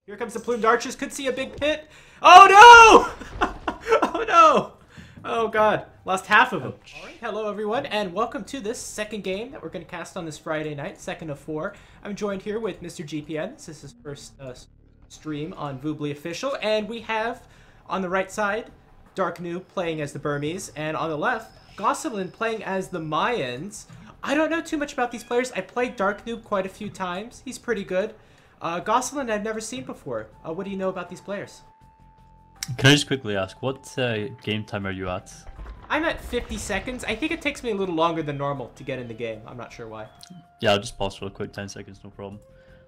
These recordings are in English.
Here comes the plumed archers. Could see a big pit. Oh no! Oh no! Oh god, lost half of them. Alright, hello everyone, and welcome to this second game that we're going to cast on this Friday night, second of 4. I'm joined here with Mr. GPN. This is his first stream on Voobly Official, and we have, on the right side, DarkNoob playing as the Burmese, and on the left, Gosseyn playing as the Mayans. I don't know too much about these players. I played DarkNoob quite a few times. He's pretty good. Gosseyn I've never seen before. What do you know about these players? Can I just quickly ask, what game time are you at? I'm at 50 seconds. I think it takes me a little longer than normal to get in the game. I'm not sure why. Yeah, I'll just pause real quick, 10 seconds, no problem.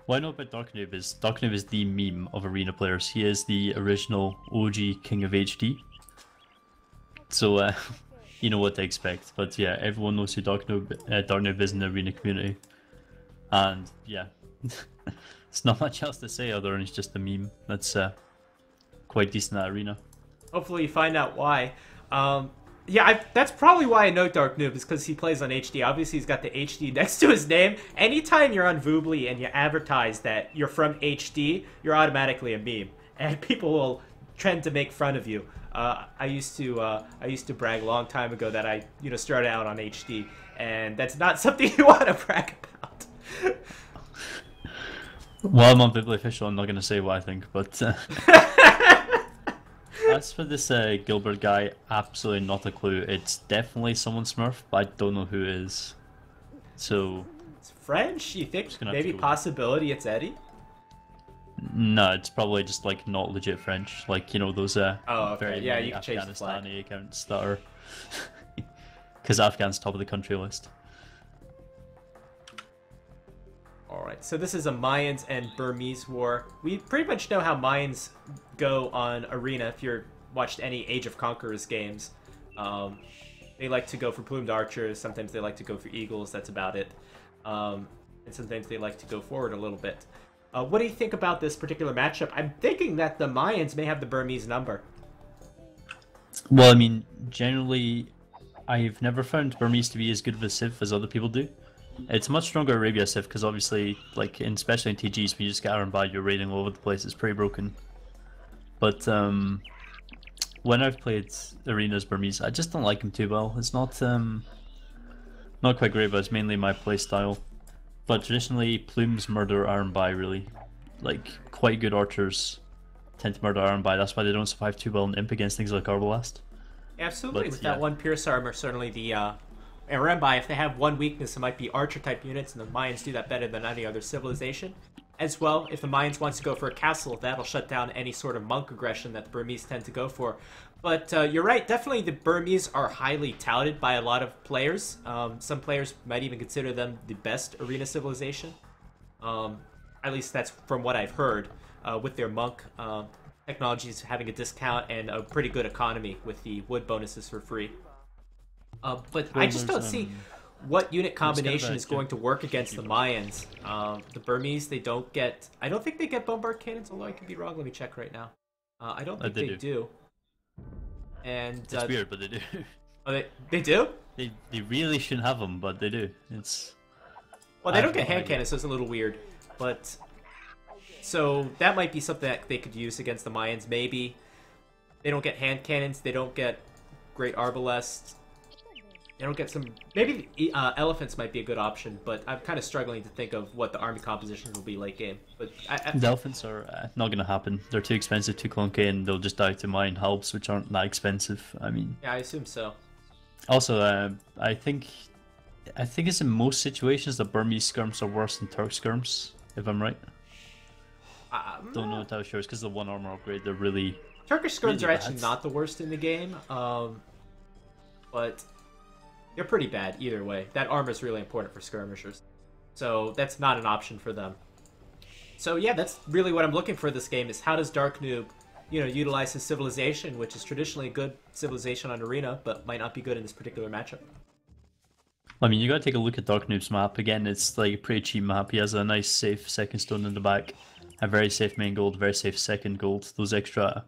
What I know about DarkNoob is the meme of arena players. He is the original OG King of HD. So, you know what to expect. But yeah, everyone knows who DarkNoob is in the arena community. And yeah, it's not much else to say other than it's just a meme. That's quite decent at arena. Hopefully you find out why. Yeah, that's probably why I know DarkNoob, is because he plays on HD. Obviously, he's got the HD next to his name. Anytime you're on Voobly and you advertise that you're from HD, you're automatically a meme, and people will tend to make fun of you. I used to brag a long time ago that I started out on HD, and that's not something you want to brag about. Well, I'm on Voobly Official. I'm not going to say what I think, but. As for this Gilbert guy, absolutely not a clue. It's definitely someone Smurf, but I don't know who it is. So... It's French? You think maybe possibility it's Eddie? No, it's probably just like not legit French. Like, you know, those oh, okay. very yeah, you can change the flag. Afghanistani accounts that are... Because Afghan's top of the country list. Alright, so this is a Mayans and Burmese war. We pretty much know how Mayans go on Arena if you've watched any Age of Conquerors games. They like to go for plumed archers, sometimes they like to go for eagles, that's about it. And sometimes they like to go forward a little bit. What do you think about this particular matchup? I'm thinking that the Mayans may have the Burmese number. Well, I mean, generally, I've never found Burmese to be as good of a civ as other people do. It's a much stronger Arabia civ because obviously, like, especially in TGs, when you just get around by, you're raiding all over the place. It's pretty broken. But when I've played arenas Burmese, I just don't like them too well. It's not quite great, but it's mainly my play style. But traditionally, plumes murder iron by really, like quite good archers tend to murder iron by. That's why they don't survive too well in imp against things like Arbalest. Absolutely, but, with that one pierce armor, certainly the. And remember, if they have one weakness, it might be archer-type units, and the Mayans do that better than any other civilization. As well, if the Mayans wants to go for a castle, that'll shut down any sort of monk aggression that the Burmese tend to go for. But you're right, definitely the Burmese are highly touted by a lot of players. Some players might even consider them the best arena civilization. At least that's from what I've heard, with their monk technologies having a discount and a pretty good economy with the wood bonuses for free. But I just don't see what unit combination is going to work against the Mayans. The Burmese, they don't get... I don't think they get bombard cannons, although I could be wrong. Let me check right now. I don't think they do. And it's weird, but they do. Oh, they do? They really shouldn't have them, but they do. It's... Well, they don't get hand cannons, so it's a little weird. But... So, that might be something that they could use against the Mayans, maybe. They don't get hand cannons, they don't get great arbalest. They don't get some... Maybe elephants might be a good option, but I'm kind of struggling to think of what the army composition will be late game. But the elephants are not going to happen. They're too expensive, too clunky, and they'll just die to mine halbs, which aren't that expensive. I mean... Yeah, I assume so. Also, I think it's in most situations that Burmese skirms are worse than Turk skirms, if I'm right. Don't know how sure. It's because the one armor upgrade, they're really... Turkish skirms are actually not the worst in the game, but... They're pretty bad either way. That armor is really important for skirmishers. So that's not an option for them. So yeah, that's really what I'm looking for this game, is how does DarkNoob, utilize his civilization, which is traditionally a good civilization on Arena, but might not be good in this particular matchup. I mean, you gotta take a look at DarkNoob's map. Again, it's like a pretty cheap map. He has a nice safe second stone in the back, a very safe main gold, very safe second gold. Those extra...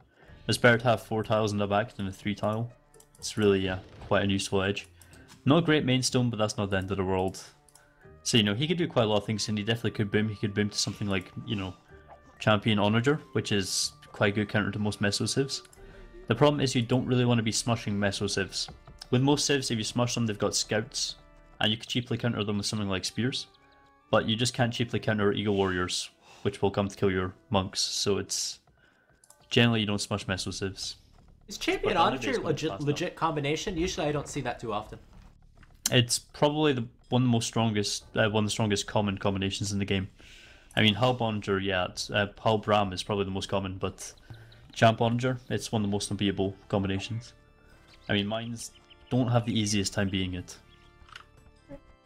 It's better to have 4 tiles in the back than a 3 tile. It's really, quite a useful edge. Not a great main stone, but that's not the end of the world. So, he could do quite a lot of things, and he definitely could boom. He could boom to something like, champion Onager, which is quite good counter to most Meso civs. The problem is you don't really want to be smushing Meso civs. With most civs, if you smush them, they've got scouts, and you can cheaply counter them with something like spears. But you just can't cheaply counter Eagle Warriors, which will come to kill your monks, so it's... Generally, you don't smush Meso civs. Is Champion Onager legit combination? Usually I don't see that too often. It's probably one of the strongest common combinations in the game. I mean, Hull Onager, yeah, Hull Bram is probably the most common, but Champ Onager, it's one of the most unbeatable combinations. I mean, mines don't have the easiest time being it.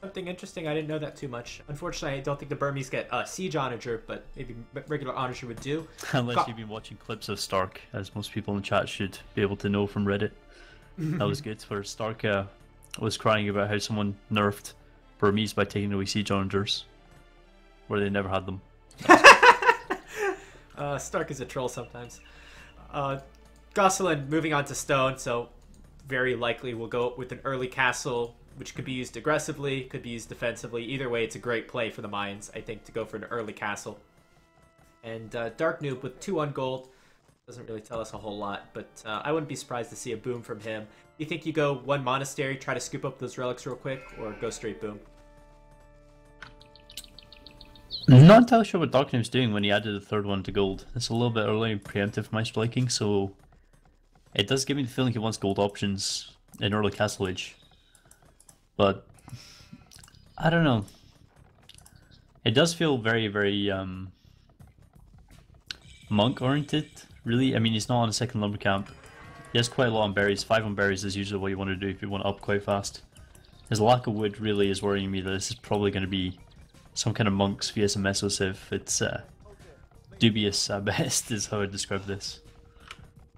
Something interesting, I didn't know that too much. Unfortunately, I don't think the Burmese get Siege Onager, but maybe regular Onager would do. Unless you've been watching clips of Stark, as most people in the chat should be able to know from Reddit. That was good, where Stark was crying about how someone nerfed Burmese by taking away Siege Onagers, where they never had them. Stark is a troll sometimes. Gosseyn moving on to stone, so very likely we'll go with an early castle, which could be used aggressively, could be used defensively. Either way, it's a great play for the mines, I think, to go for an early castle. And DarkNoob with 2 on gold doesn't really tell us a whole lot, but I wouldn't be surprised to see a boom from him. Do you think you go 1 monastery, try to scoop up those relics real quick, or go straight boom? I'm not entirely sure what DarkNoob's doing when he added the 3rd one to gold. It's a little bit early and preemptive for my liking, so it does give me the feeling he wants gold options in early Castle Age. But I don't know. It does feel very, very monk oriented, really. I mean, he's not on a 2nd lumber camp. He has quite a lot on berries. 5 on berries is usually what you want to do if you want to up quite fast. His lack of wood really is worrying me that this is probably going to be some kind of monks via some Meso civ. It's dubious at best is how I'd describe this.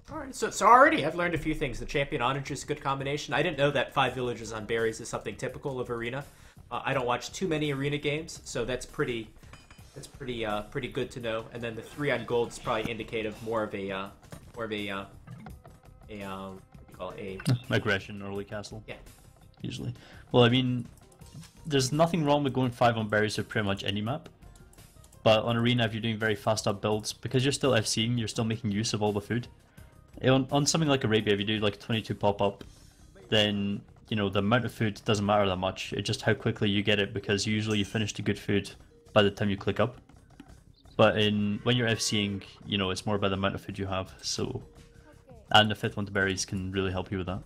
Alright, so already I've learned a few things. The Champion Onager is a good combination. I didn't know that 5 villages on berries is something typical of Arena. I don't watch too many Arena games, so that's pretty good to know. And then the 3 on gold is probably indicative more of a what do you call it? Aggression early castle. Yeah. Usually. Well, I mean, there's nothing wrong with going 5 on berries with pretty much any map. But on Arena, if you're doing very fast up builds, because you're still FCing, you're still making use of all the food. On something like Arabia, if you do like a 22 pop-up, then, you know, the amount of food doesn't matter that much. It's just how quickly you get it, because usually you finish the good food by the time you click up. But when you're FCing, you know, it's more about the amount of food you have, so... And the 5th one to berries can really help you with that.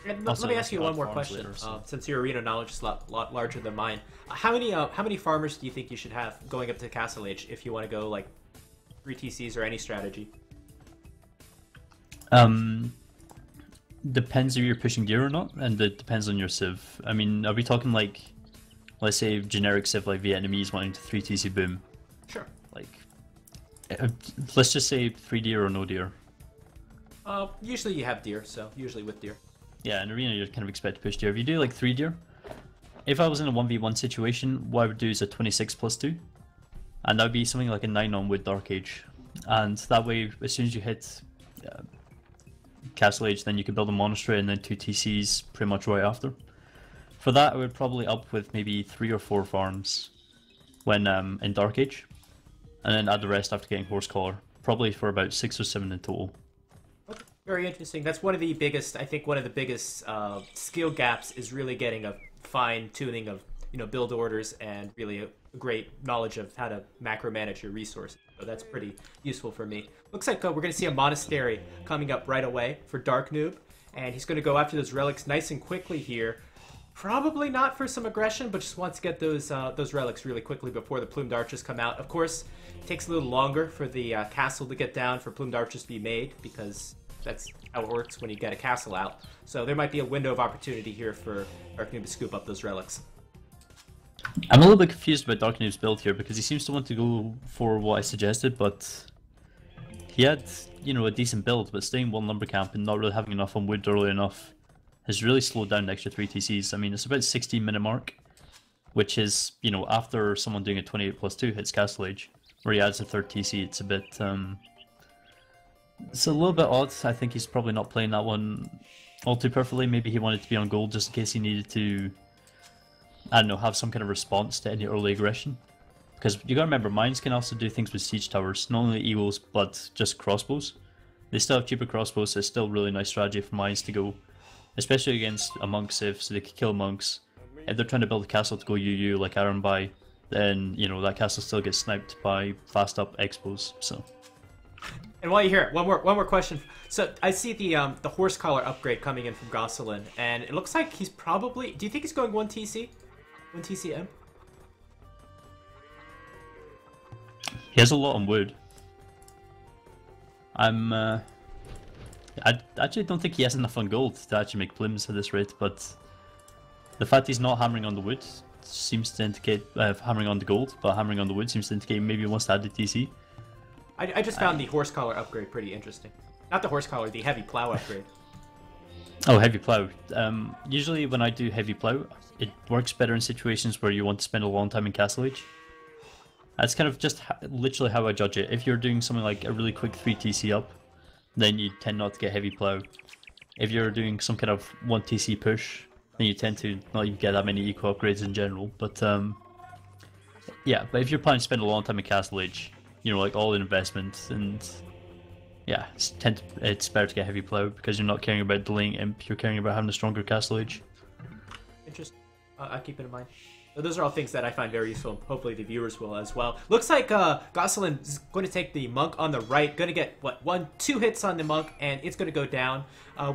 And let me ask you one more question, later, so. Since your Arena knowledge is a lot larger than mine. How many farmers do you think you should have going up to Castle Age if you want to go, like, 3 TCs or any strategy? Depends if you're pushing gear or not, and it depends on your civ. I mean, are we talking like, let's say generic civ like Vietnamese wanting to 3 TC boom? Sure. Like, let's just say 3 deer or no deer. Usually you have deer, so usually with deer. Yeah, in Arena you'd kind of expect to push deer. If you do like 3 deer, if I was in a 1v1 situation, what I would do is a 26 plus 2. And that would be something like a 9 on with Dark Age. And that way, as soon as you hit Castle Age, then you can build a monastery and then 2 TCs pretty much right after. For that, I would probably up with maybe 3 or 4 farms when in Dark Age. And then add the rest after getting Horse Collar. Probably for about 6 or 7 in total. Very interesting. That's one of the biggest, I think one of the biggest skill gaps is really getting a fine tuning of, you know, build orders and really a great knowledge of how to macro manage your resources. So that's pretty useful for me. Looks like we're going to see a monastery coming up right away for DarkNoob, and he's going to go after those relics nice and quickly here. Probably not for some aggression, but just wants to get those relics really quickly before the plumed archers come out. Of course, it takes a little longer for the castle to get down for plumed archers to be made, because that's how it works when you get a castle out. So there might be a window of opportunity here for DarkNoob to scoop up those relics. I'm a little bit confused about DarkNoob's build here, because he seems to want to go for what I suggested, but he had, you know, a decent build, but staying 1 lumber camp and not really having enough on wood early enough has really slowed down the extra 3 TCs. I mean, it's about 16-minute mark, which is, you know, after someone doing a 28 plus 2 hits Castle Age, where he adds a 3rd TC. It's a bit, it's a little bit odd. I think he's probably not playing that one all too perfectly. Maybe he wanted to be on gold just in case he needed to, I don't know, have some kind of response to any early aggression. Because you gotta remember, mines can also do things with siege towers, not only eagles, but just crossbows. They still have cheaper crossbows, so it's still really nice strategy for mines to go, especially against a monk civ, so they can kill monks. If they're trying to build a castle to go UU like Iron by, then you know that castle still gets sniped by fast up expos. So. And while you're here, one more question. So I see the horse collar upgrade coming in from Gosseyn, and it looks like he's probably. Do you think he's going 1 TC, 1 TCM? He has a lot on wood. I actually don't think he has enough on gold to actually make plumes at this rate, but the fact he's not hammering on the wood seems to indicate hammering on the gold, but hammering on the wood seems to indicate maybe he wants to add the TC. I just found the horse collar upgrade pretty interesting. Not the horse collar, the heavy plow upgrade. Oh, heavy plow. Usually when I do heavy plow, it works better in situations where you want to spend a long time in Castle Age. That's kind of just literally how I judge it. If you're doing something like a really quick 3 TC up, then you tend not to get heavy plow. If you're doing some kind of 1 TC push, then you tend to not even get that many eco upgrades in general. But yeah, but if you're planning to spend a long time in Castle Age, you know, like all in investment, and yeah, it's better to get heavy plow because you're not caring about delaying imp, you're caring about having a stronger Castle Age. Interesting. I'll keep it in mind. So those are all things that I find very useful. Hopefully the viewers will as well. Looks like Gosseyn is going to take the monk on the right. Going to get, what, 2 hits on the monk, and it's going to go down.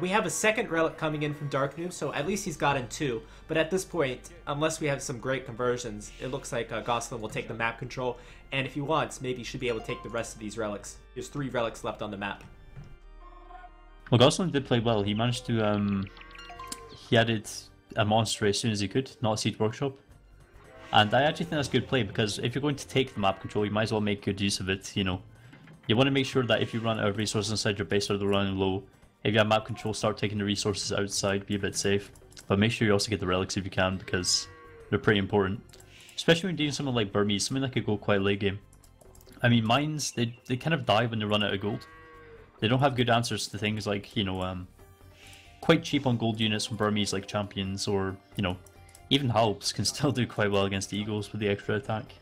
We have a second relic coming in from DarkNoob, so at least he's gotten 2. But at this point, unless we have some great conversions, it looks like Gosseyn will take the map control. And if he wants, maybe he should be able to take the rest of these relics. There's 3 relics left on the map. Well, Gosseyn did play well. He managed to, he added a monster as soon as he could, not a Siege Workshop. And I actually think that's good play, because if you're going to take the map control, you might as well make good use of it, you know. You want to make sure that if you run out of resources inside your base or they're running low, if you have map control, start taking the resources outside, be a bit safe. But make sure you also get the relics if you can, because they're pretty important. Especially when doing something like Burmese, something that could go quite late game. I mean, mines, they kind of die when they run out of gold. They don't have good answers to things like, you know, quite cheap on gold units from Burmese like champions, or, you know, even Halbs can still do quite well against the Eagles with the extra attack.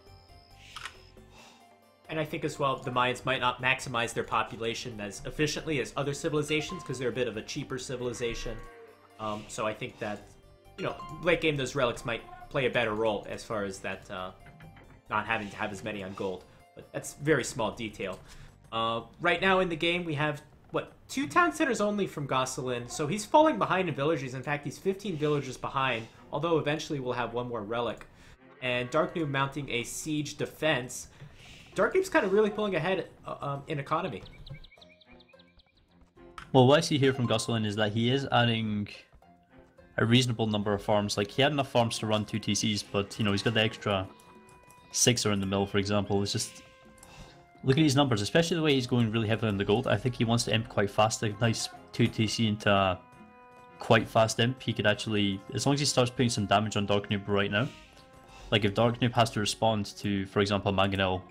And I think as well, the Mayans might not maximize their population as efficiently as other civilizations, because they're a bit of a cheaper civilization. So I think that, you know, late game those relics might play a better role as far as that not having to have as many on gold. But that's very small detail. Right now in the game we have, what, 2 town centers only from Gosseyn, so he's falling behind in villagers. In fact, he's 15 villagers behind, although eventually we'll have 1 more relic. And DarkNoob mounting a siege defense. DarkNoob's kind of really pulling ahead in economy. Well, what I see here from Gosseyn is that he is adding a reasonable number of farms. Like, he had enough farms to run 2 TCs, but, you know, he's got the extra 6 in the mill, for example. It's just... look at these numbers, especially the way he's going really heavily on the gold. I think he wants to imp quite fast, a nice 2 TC into quite fast imp. He could actually, as long as he starts putting some damage on DarkNoob right now, like if DarkNoob has to respond to, for example, Mangonel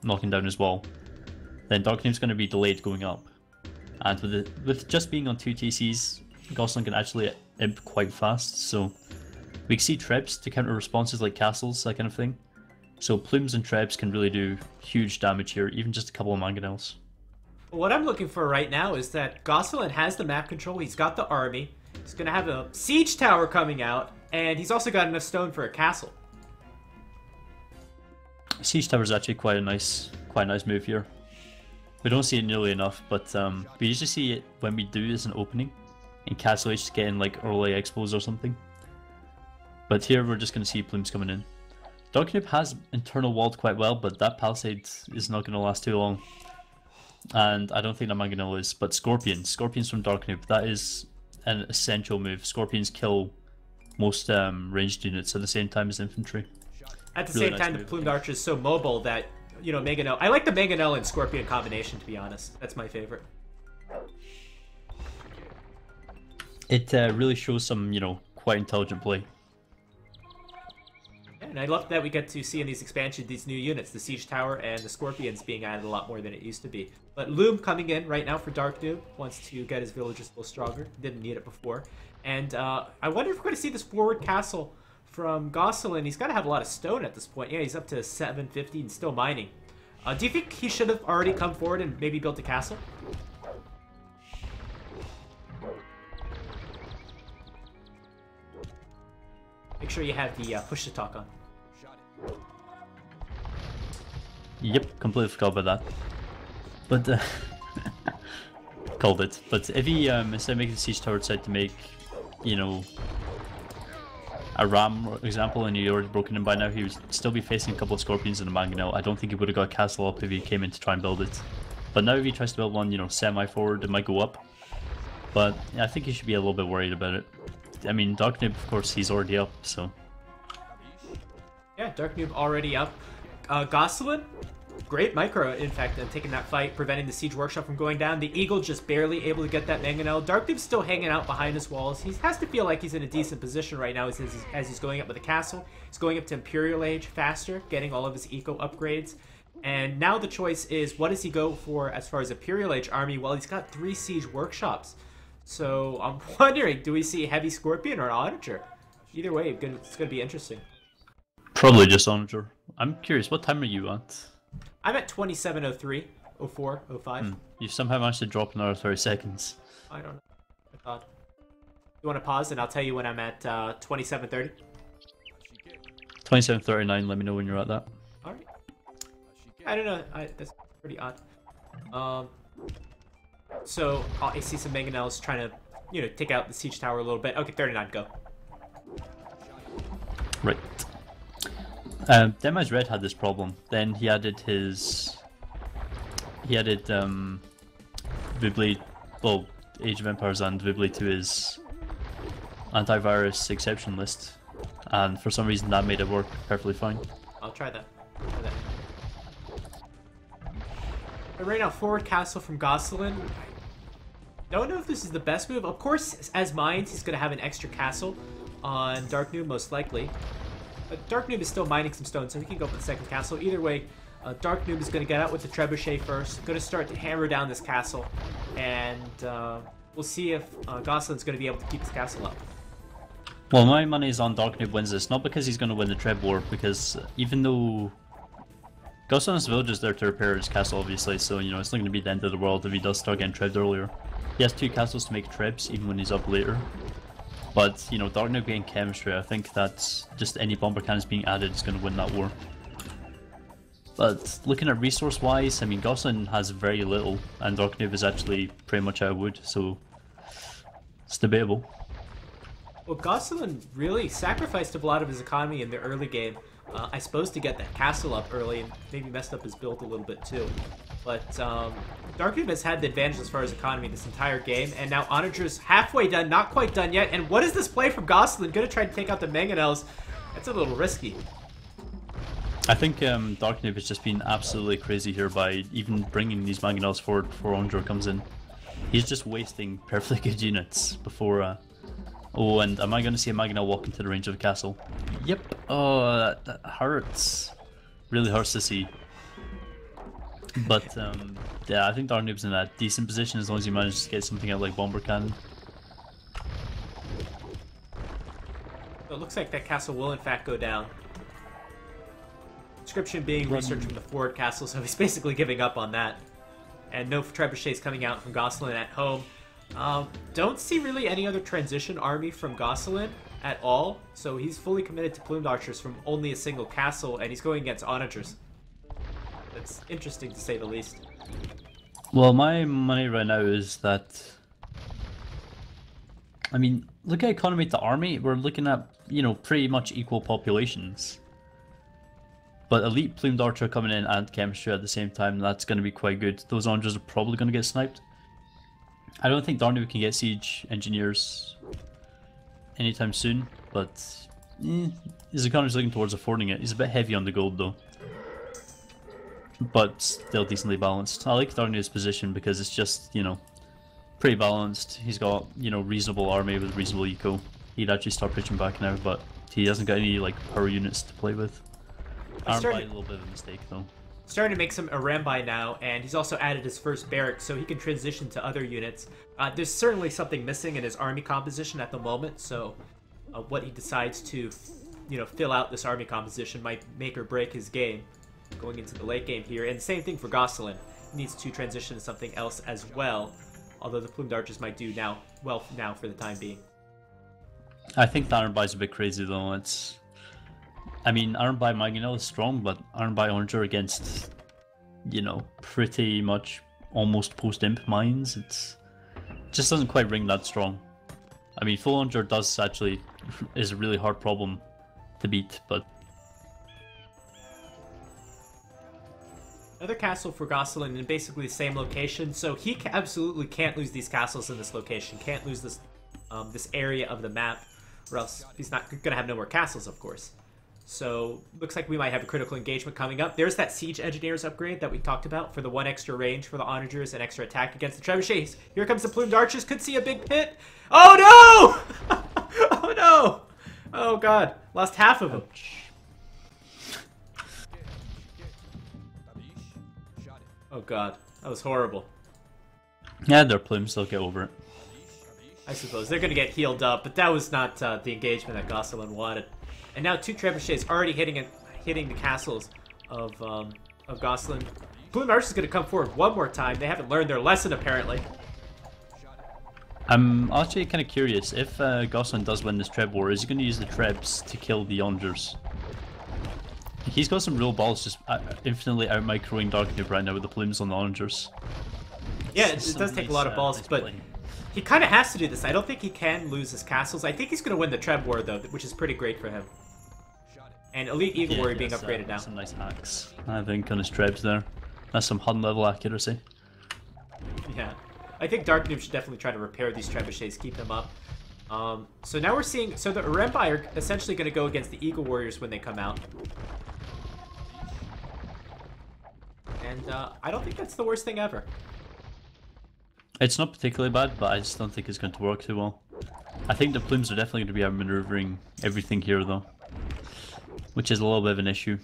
knocking down his wall, then DarkNoob's going to be delayed going up. And with just being on 2 TCs, Gosseyn can actually imp quite fast, so we can see trebs to counter responses like castles, that kind of thing. So plumes and trebs can really do huge damage here, even just a couple of mangonels. What I'm looking for right now is that Gosseyn has the map control, he's got the army, he's going to have a siege tower coming out, and he's also got enough stone for a castle. Siege tower is actually quite a nice move here. We don't see it nearly enough, but we usually see it when we do as an opening in Castle Age to get in like early expos or something. But here we're just going to see plumes coming in. DarkNoob has internal walled quite well, but that palisade is not going to last too long. And I don't think that Mangonel is, but Scorpions from DarkNoob, that is an essential move. Scorpions kill most ranged units at the same time as infantry. At the same time, the plumed archer is so mobile that, you know, Mangonel... I like the Mangonel and Scorpion combination, to be honest. That's my favorite. It really shows some, you know, quite intelligent play. And I love that we get to see in these expansions these new units, the Siege Tower and the Scorpions being added a lot more than it used to be. But Loom coming in right now for DarkNoob, wants to get his villagers a little stronger, didn't need it before. And I wonder if we're going to see this forward castle from Gosseyn, he's got to have a lot of stone at this point. Yeah, he's up to 750 and still mining. Do you think he should have already come forward and maybe built a castle? Make sure you have the push to talk on. Yep, completely forgot about that. But called it. But if he instead of making the siege tower decide to make, you know, a ram example, and he already broken in by now, he would still be facing a couple of scorpions in the mangonel. I don't think he would have got a castle up if he came in to try and build it. But now if he tries to build one, you know, semi-forward, it might go up. But I think he should be a little bit worried about it. I mean, DarkNoob, of course, he's already up, so. Yeah, DarkNoob already up. Gosseyn, great micro, in fact, taking that fight, preventing the Siege Workshop from going down. The Eagle just barely able to get that mangonel. DarkNoob's still hanging out behind his walls. He has to feel like he's in a decent position right now as he's going up with the castle. He's going up to Imperial Age faster, getting all of his eco upgrades. And now the choice is, what does he go for as far as Imperial Age army? Well, he's got 3 Siege Workshops. So I'm wondering, do we see Heavy Scorpion or Onager? Either way, it's going to be interesting. Probably just Onager. I'm curious, what time are you at? I'm at 27:03, 04, 05. You've somehow managed to drop another 30 seconds. I don't know. I thought. You want to pause and I'll tell you when I'm at 27:30? 27:39, let me know when you're at that. Alright. I don't know, that's pretty odd. So I see some mangonels trying to, you know, take out the siege tower a little bit. Okay, 39, go. Right. Demise Red had this problem. Then he added his... He added Vibli, well, Age of Empires and Vibli to his antivirus exception list. And for some reason that made it work perfectly fine. I'll try that. But right now, forward castle from Gosseyn. I don't know if this is the best move. Of course, as mines, he's going to have an extra castle on DarkNoob, most likely. But DarkNoob is still mining some stone, so he can go for the second castle. Either way, DarkNoob is going to get out with the trebuchet first. Going to start to hammer down this castle. And we'll see if Gosseyn's going to be able to keep this castle up. Well, my money is on DarkNoob wins this. Not because he's going to win the Treb War, because even though... Gosseyn's village is there to repair his castle, obviously, so, you know, it's not going to be the end of the world if he does start getting trebbed earlier. He has 2 castles to make trebs, even when he's up later. But, you know, DarkNoob being chemistry, I think that just any bomber cannons being added is going to win that war. But looking at resource-wise, I mean, Gosseyn has very little, and DarkNoob is actually pretty much out of wood, so it's debatable. Well, Gosseyn really sacrificed a lot of his economy in the early game. I suppose to get that castle up early, and maybe messed up his build a little bit too. But DarkNoob has had the advantage as far as economy this entire game, and now Onager's halfway done, not quite done yet. And what is this play from Gosseyn? Gonna try to take out the mangonels. That's a little risky. I think DarkNoob has just been absolutely crazy here by even bringing these mangonels forward before Onager comes in. He's just wasting perfectly good units before... Oh, and am I going to see a mangonel walk into the range of the castle? Yep. Oh, that hurts. Really hurts to see. But, yeah, I think DarkNoob's in a decent position as long as he manages to get something out like Bomber Cannon. So it looks like that castle will in fact go down. Inscription being researched from the forward castle, so he's basically giving up on that. And no trebuchets coming out from Gosseyn at home. Don't see really any other transition army from Gosseyn at all, so he's fully committed to plumed archers from only a single castle, and he's going against onagers. That's interesting to say the least. Well, my money right now is that... I mean, look at economy to army, we're looking at, you know, pretty much equal populations. But elite plumed archer coming in and chemistry at the same time, that's going to be quite good. Those onagers are probably going to get sniped. I don't think DarkNoob can get siege engineers anytime soon, but his economy's looking towards affording it. He's a bit heavy on the gold though, but still decently balanced. I like DarkNoob's position because it's just, you know, pretty balanced. He's got, you know, reasonable army with reasonable eco. He'd actually start pitching back now, but he hasn't got any like power units to play with. Armby a little bit of a mistake though. Starting to make some Arambi now, and he's also added his first barracks, so he can transition to other units. There's certainly something missing in his army composition at the moment, so what he decides to you know, fill out this army composition might make or break his game going into the late game here. And same thing for Gosseyn. He needs to transition to something else as well, although the plumed archers might do well now for the time being. I think the Iron Buy's a bit crazy though. I mean, Iron Buy Mangonel is strong, but Iron Buy Onager against, you know, pretty much almost post-imp mines, it just doesn't quite ring that strong. I mean, full Onager is a really hard problem to beat, but... Another castle for Gosseyn in basically the same location, so he absolutely can't lose these castles in this location, can't lose this this area of the map, or else he's not going to have no more castles, of course. So, looks like we might have a critical engagement coming up. There's that Siege Engineers upgrade that we talked about for the 1 extra range for the Onagers and extra attack against the Trebuchets. Here comes the Plumed Archers. Could see a big pit. Oh, no! Oh, no! Oh, God. Lost half of them. Oh, God. That was horrible. Yeah, they're plumes. They'll get over it. I suppose. They're going to get healed up, but that was not the engagement that Gosseyn wanted. And now 2 trebuchets already hitting the castles of Gosseyn. Plumed Archers is going to come forward one more time. They haven't learned their lesson, apparently. I'm actually kind of curious. If Gosseyn does win this Treb war, is he going to use the Trebs to kill the Onagers? He's got some real balls just infinitely out-microing DarkNoob right now with the plumes on the Onagers. Yeah, it does take a lot of balls, but he kind of has to do this. I don't think he can lose his castles. I think he's going to win the Treb war, though, which is pretty great for him. And Elite Eagle Warrior being upgraded now. Some nice hacks, I think, on his Trebs there. That's some Hun level accuracy. Yeah. I think DarkNoob should definitely try to repair these trebuchets, keep them up. So now we're seeing... So the Urembai are essentially going to go against the Eagle Warriors when they come out. And I don't think that's the worst thing ever. It's not particularly bad, but I just don't think it's going to work too well. I think the plumes are definitely going to be outmaneuvering everything here, though. Which is a little bit of an issue.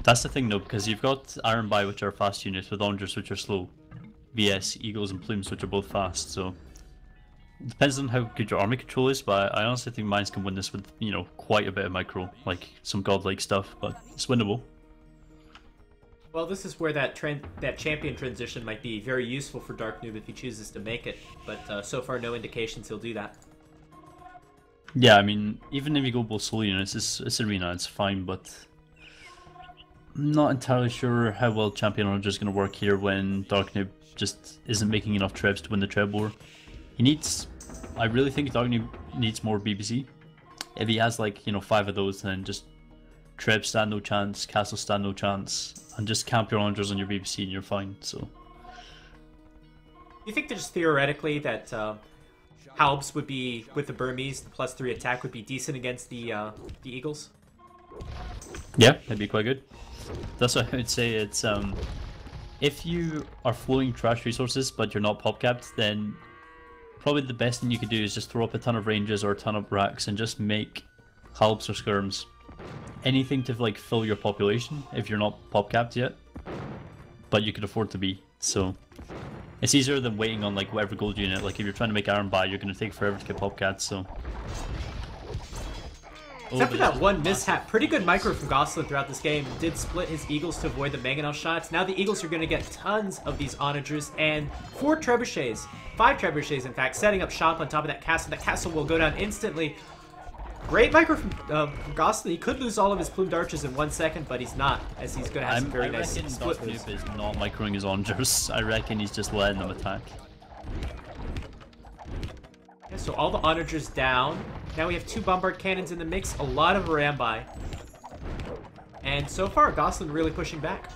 That's the thing though, because you've got Iron Buy, which are fast units, with Onagers, which are slow. VS, Eagles and Plumes, which are both fast, so... It depends on how good your army control is, but I honestly think Mines can win this with, you know, quite a bit of micro, like some godlike stuff, but it's winnable. Well, this is where that champion transition might be very useful for DarkNoob if he chooses to make it, but so far no indications he'll do that. Yeah, I mean, even if you go both solo units, it's arena, it's fine, but I'm not entirely sure how well Champion Onager is going to work here when DarkNoob just isn't making enough trebs to win the treb war. I really think DarkNoob needs more BBC. If he has like, you know, 5 of those, then just trebs stand no chance, castles stand no chance, and just camp your Onagers on your BBC and you're fine, so. You think that just theoretically that Halbs would be, with the Burmese, the +3 attack would be decent against the Eagles? Yeah, that'd be quite good. That's what I would say. It's if you are flowing trash resources but you're not pop capped, then probably the best thing you could do is just throw up a ton of ranges or a ton of racks and just make halbs or skirms. Anything to like fill your population if you're not pop capped yet, but you could afford to be. So it's easier than waiting on like whatever gold unit. Like if you're trying to make Iron Buy, you're going to take forever to get pop capped. So. Except for that one mishap, pretty good micro from Gosseyn throughout this game. Did split his Eagles to avoid the Mangonel shots. Now the Eagles are going to get tons of these Onagers and 4 trebuchets, 5 trebuchets in fact, setting up shop on top of that castle. That castle will go down instantly. Great micro from Gosseyn. He could lose all of his plumed archers in 1 second, but he's not, as he's going to have some very nice split moves. DarkNoob is not microing his Onagers. I reckon he's just letting them attack. Yeah, so all the Onagers down. Now we have 2 bombard cannons in the mix, a lot of Rambai. And so far, Gosseyn really pushing back.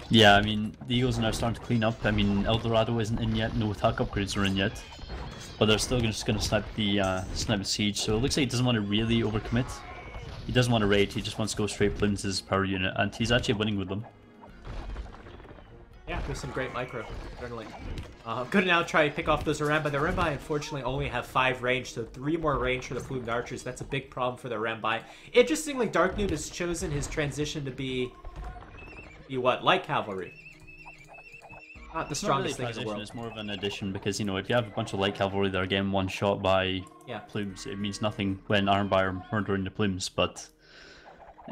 Yeah, I mean, the Eagles are now starting to clean up. I mean, Eldorado isn't in yet, no attack upgrades are in yet. But they're still just going to snipe the siege, so it looks like he doesn't want to really overcommit. He doesn't want to raid, he just wants to go straight plumes his power unit, and he's actually winning with them. Yeah, there's some great micro, certainly. Gonna now try to pick off those Rambai. The Rambai unfortunately only have 5 range, so 3 more range for the plumed archers. That's a big problem for the Rambai. Interestingly, DarkNoob has chosen his transition to be what? Light cavalry. Not the It's not really strongest thing in the transition, world. it's more of an addition because, you know, if you have a bunch of light cavalry that are getting one shot by Yeah. plumes, it means nothing when Iron Bar are murdering the plumes, but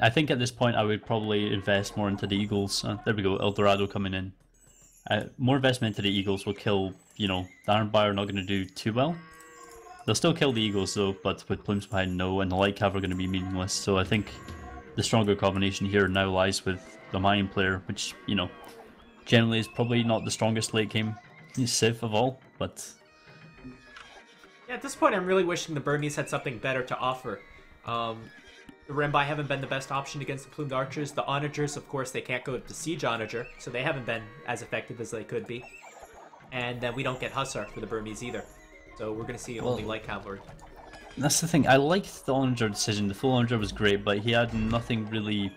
I think at this point I would probably invest more into the Eagles. There we go, El Dorado coming in. More investment into the Eagles will kill, you know, the Iron Bar are not going to do too well. They'll still kill the Eagles though, but with plumes behind, no, and the light cav are going to be meaningless, so I think the stronger combination here now lies with the Mayan player, which, you know, generally is probably not the strongest late game Civ of all, but... Yeah, at this point I'm really wishing the Burmese had something better to offer. The Rembai haven't been the best option against the Plumed Archers. The Onagers, of course, they can't go to Siege Onager, so they haven't been as effective as they could be. And then we don't get Hussar for the Burmese either. So we're going to see only light cavalry. That's the thing, I liked the Onager decision. The full Onager was great, but he had nothing really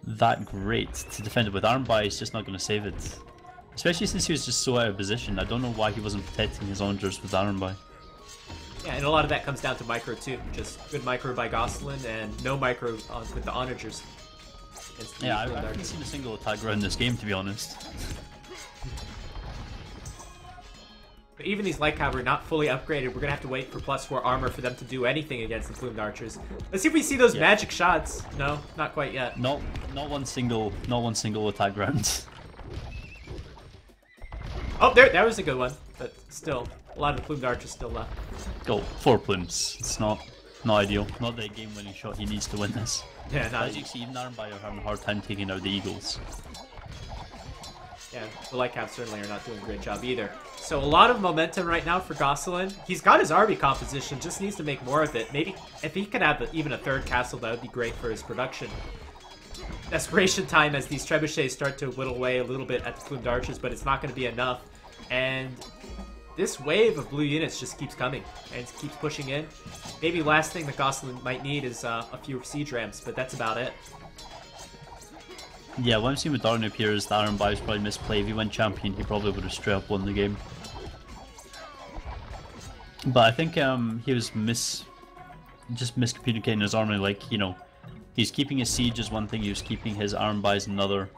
that great to defend it with. Armby is just not going to save it. Especially since he was just so out of position. I don't know why he wasn't protecting his Onagers with Armby. Yeah, and a lot of that comes down to micro too. Just good micro by Gosseyn and no micro with the Onagers. Yeah, I haven't seen a single attack around this game, to be honest. But even these light cavalry not fully upgraded, we're gonna have to wait for +4 armor for them to do anything against the Plumed Archers. Let's see if we see those magic shots. No, not quite yet. Not one single attack round. Oh, there, that was a good one. But still, a lot of the Plumed Archers still left. Go 4 plumes. It's not ideal. Not the game-winning shot he needs to win this. Yeah, not as you see, even Armby are having a hard time taking out the Eagles. Yeah, the light caps certainly are not doing a great job either. So a lot of momentum right now for Gosseyn. He's got his army composition, just needs to make more of it. Maybe if he could have even a third castle, that would be great for his production. Desperation time as these trebuchets start to whittle away a little bit at the Plumed Archers, but it's not going to be enough. And this wave of blue units just keeps coming and keeps pushing in. Maybe last thing that Gosseyn might need is a few siege ramps, but that's about it. Yeah, what I'm seeing with DarkNoob here is that Armby was probably misplay. If he went champion, he probably would have straight up won the game. But I think he was just miscommunicating his army. Like, you know, he's keeping his siege as one thing, he was keeping his Armby as another,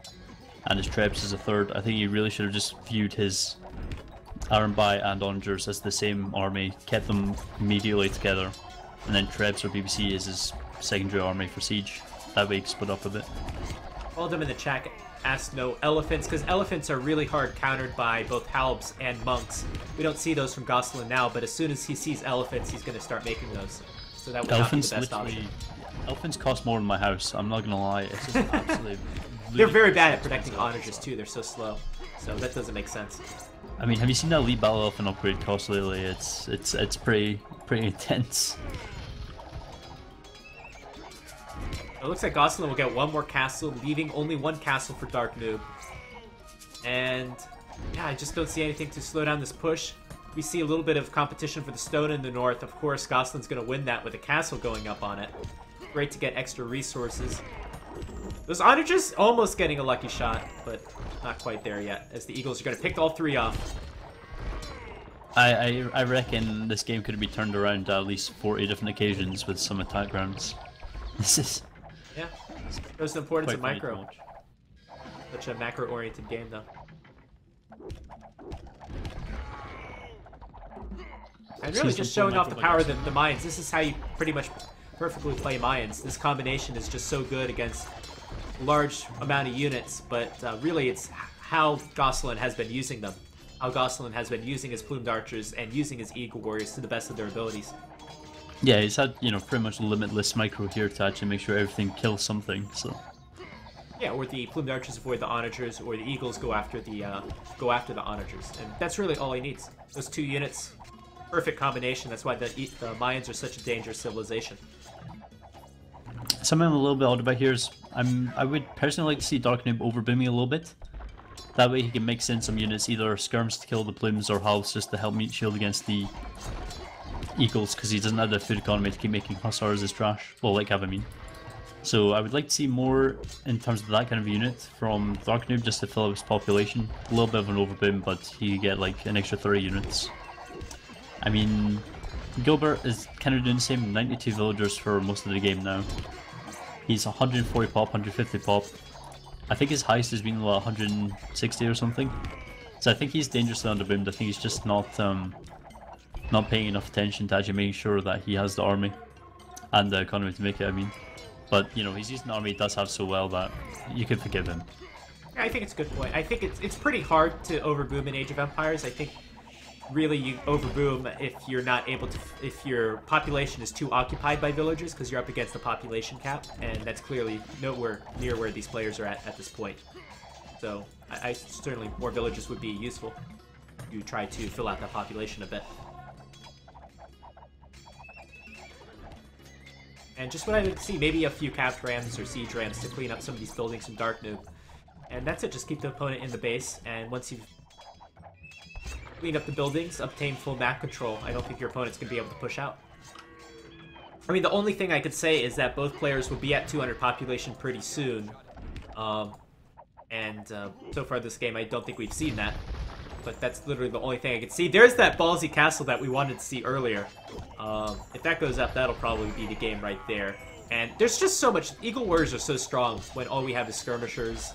and his trebs as a third. I think he really should have just viewed his Armby and Onagers as the same army, kept them immediately together, and then trebs or BBC is his secondary army for siege. That way he can split up a bit. Waldem in the chat asked no elephants, because elephants are really hard countered by both halbs and monks. We don't see those from Gosseyn now, but as soon as he sees elephants, he's going to start making those. So that would not be the best option. Elephants cost more in my house, I'm not going to lie. It's just absolutely... They're very bad at protecting Onagers too, they're so slow. So that doesn't make sense. I mean, have you seen that Elite Battle Elephant upgrade cost lately? It's pretty intense. It looks like Gosseyn will get one more castle, leaving only one castle for DarkNoob. And yeah, I just don't see anything to slow down this push. We see a little bit of competition for the stone in the north. Of course, Gosseyn's going to win that with a castle going up on it. Great to get extra resources. Those Onagers almost getting a lucky shot, but not quite there yet, as the Eagles are going to pick all three off. I reckon this game could be turned around at least 40 different occasions with some attack rounds. This is... Yeah, shows the importance of quite micro. Such a macro-oriented game, though. And really just showing off the power of the Mayans. This is how you pretty much perfectly play Mayans. This combination is just so good against a large amount of units, but really it's how Gosseyn has been using them. How Gosseyn has been using his Plumed Archers and using his Eagle Warriors to the best of their abilities. Yeah, he's had, you know, pretty much limitless micro here to actually make sure everything kills something, so... Yeah, or the Plumed Archers avoid the Onagers, or the Eagles go after the Onagers. And that's really all he needs. Those two units, perfect combination. That's why the Mayans are such a dangerous civilization. Something I'm a little bit odd about here is, I would personally like to see DarkNoob overbooming a little bit. That way he can mix in some units, either skirms to kill the plumes or halves just to help meet shield against the Eagles, because he doesn't have the food economy to keep making Hussars as trash. Well, like have I mean. So I would like to see more in terms of that kind of unit from DarkNoob just to fill up his population. A little bit of an overboom, but he get like an extra 30 units. I mean, Gilbert is kind of doing the same, 92 villagers for most of the game now. He's 140 pop, 150 pop. I think his highest has been 160 or something. So I think he's dangerously underboomed. I think he's just not paying enough attention to actually making sure that he has the army and the economy to make it, I mean. But, you know, he's using the army he does have so well that you could forgive him. I think it's a good point. I think it's pretty hard to overboom in Age of Empires. I think really you overboom if you're not able to, if your population is too occupied by villagers because you're up against the population cap, and that's clearly nowhere near where these players are at this point. So I certainly more villages would be useful. You try to fill out that population a bit. And just what I would see, maybe a few capped rams or siege rams to clean up some of these buildings from DarkNoob. And that's it, just keep the opponent in the base, and once you've cleaned up the buildings, obtain full map control, I don't think your opponent's going to be able to push out. I mean, the only thing I could say is that both players will be at 200 population pretty soon. So far this game, I don't think we've seen that. But that's literally the only thing I could see. There's that ballsy castle that we wanted to see earlier. If that goes up, that'll probably be the game right there. And there's just so much... Eagle Warriors are so strong when all we have is skirmishers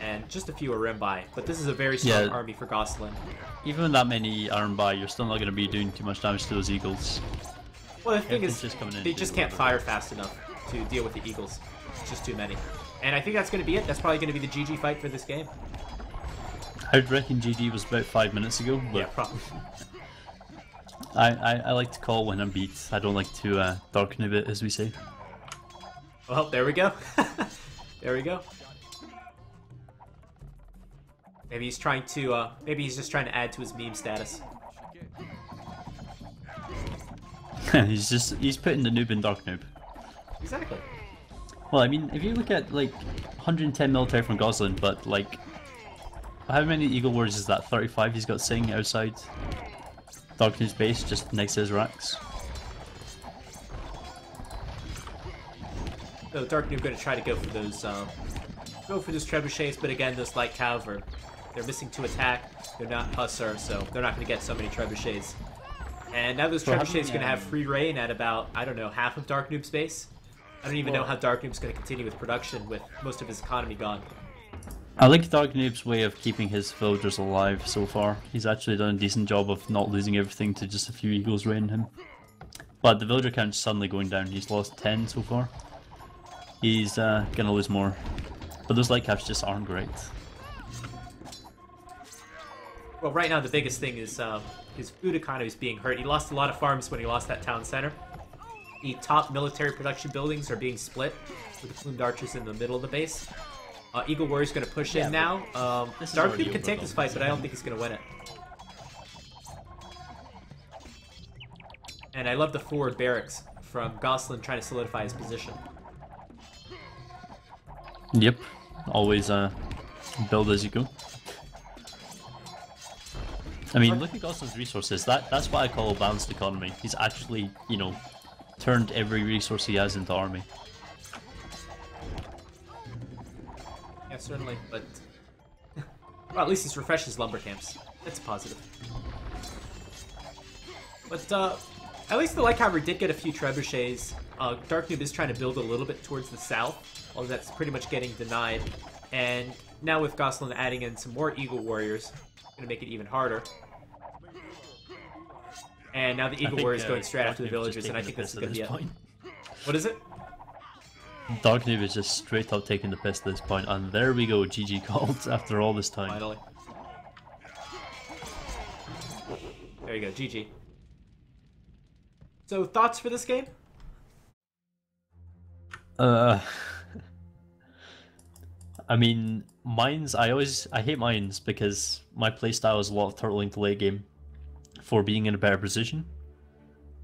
and just a few are by. But this is a very strong army for Gosseyn. Even with that many are by, you're still not going to be doing too much damage to those eagles. Well, the thing is, they just can't fire fast enough to deal with the eagles. It's just too many. And I think that's going to be it. That's probably going to be the GG fight for this game. I'd reckon GG was about 5 minutes ago. But yeah, probably. I like to call when I'm beat. I don't like to DarkNoob it, as we say. Well, there we go. There we go. Maybe he's trying to, maybe he's just trying to add to his meme status. he's putting the noob in DarkNoob. Exactly. Well, I mean, if you look at, like, 110 military from Gosseyn, but, like, how many Eagle Warriors is that? 35 he's got sitting outside DarkNoob's base, just next to his racks. So DarkNoob going to try to go for those trebuchets, but again, those light cav they're missing to attack. They're not Hussar, so they're not going to get so many trebuchets. And now those trebuchets going to have free reign at about, I don't know, half of DarkNoob's base. I don't even know how DarkNoob's going to continue with production with most of his economy gone. I like DarkNoob's way of keeping his villagers alive so far. He's actually done a decent job of not losing everything to just a few eagles reigning him. But the villager count's suddenly going down. He's lost 10 so far. He's gonna lose more. But those light caps just aren't great. Well, right now the biggest thing is his food economy is being hurt. He lost a lot of farms when he lost that town center. The top military production buildings are being split with the plumed archers in the middle of the base. Eagle Warrior's going to push in now. DarkNoob can take this fight, but I don't think he's going to win it. And I love the forward barracks from Gosseyn trying to solidify his position. Yep. Always build as you go. I mean, look at Gosseyn's resources. That's what I call a balanced economy. He's actually, you know, turned every resource he has into army. Yeah, certainly, but... well, at least he's refreshed his lumber camps. That's a positive. But, at least the light cavalry did get a few trebuchets. DarkNoob is trying to build a little bit towards the south, although that's pretty much getting denied. And now with Gosseyn adding in some more Eagle Warriors, going to make it even harder. And now the Eagle Warrior is going straight after the villagers, and I think this is going to be it. What is it? DarkNoob is just straight up taking the piss at this point, and there we go, GG called after all this time. Finally. There you go, GG. So, thoughts for this game? I mean, mines, I hate mines because my playstyle is a lot of turtling to late game for being in a better position.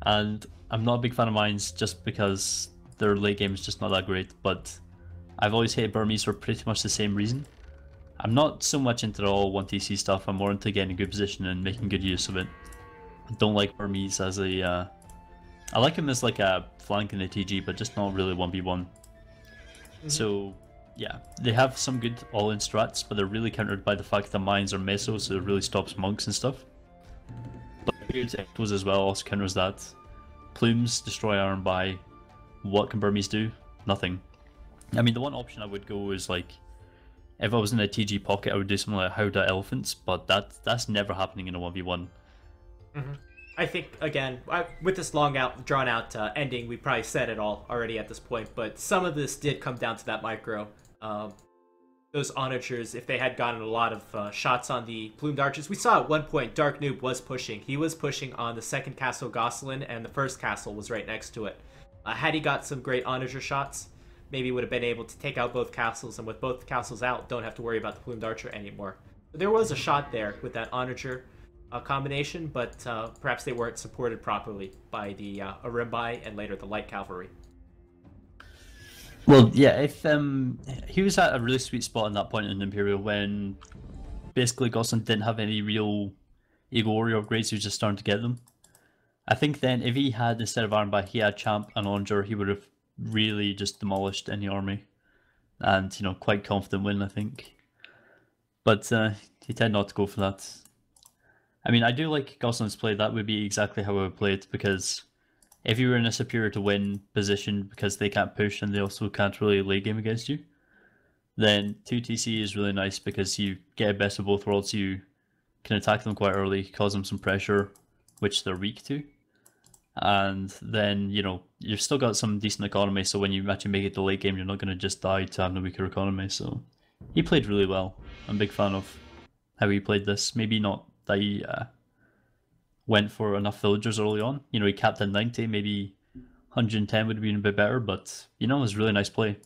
And I'm not a big fan of mines just because their late game is just not that great, but I've always hated Burmese for pretty much the same reason. I'm not so much into the all 1TC stuff, I'm more into getting a good position and making good use of it. I don't like Burmese as a... I like him as like a flank in a TG, but just not really 1v1. So, yeah, they have some good all-in strats, but they're really countered by the fact that mines are meso, so it really stops monks and stuff. But good echoes as well also counters that. Plumes destroy iron by. What can Burmese do? Nothing. I mean, the one option I would go is like if I was in a TG pocket, I would do something like Howdah Elephants, but that's never happening in a 1v1. Mm-hmm. I think, again, with this drawn out ending, we probably said it all already at this point, but some of this did come down to that micro. Those onagers, if they had gotten a lot of shots on the plumed archers, we saw at one point DarkNoob was pushing. He was pushing on the second castle Gosseyn, and the first castle was right next to it. Had he got some great onager shots, maybe would have been able to take out both castles, and with both castles out, don't have to worry about the plumed archer anymore. But there was a shot there with that onager combination, but perhaps they weren't supported properly by the Arimbai and later the light cavalry. Well, yeah, if he was at a really sweet spot in that point in Imperial when basically Gosseyn didn't have any real Eagle Warrior upgrades, he was just starting to get them. I think then if he had, instead of Arimbai, he had Champ and Onager, he would have really just demolished any army. And, you know, quite confident win, I think. But he tended not to go for that. I mean, I do like Gosseyn's play. That would be exactly how I would play it, because if you were in a superior to win position because they can't push and they also can't really late game against you, then 2TC is really nice because you get a best of both worlds. You can attack them quite early, cause them some pressure, which they're weak to. And then, you know, you've still got some decent economy, so when you actually make it to late game, you're not going to just die to having a weaker economy. So he played really well. I'm a big fan of how he played this. Maybe not that he went for enough villagers early on. You know, he capped at 90, maybe 110 would have been a bit better, but, you know, it was a really nice play.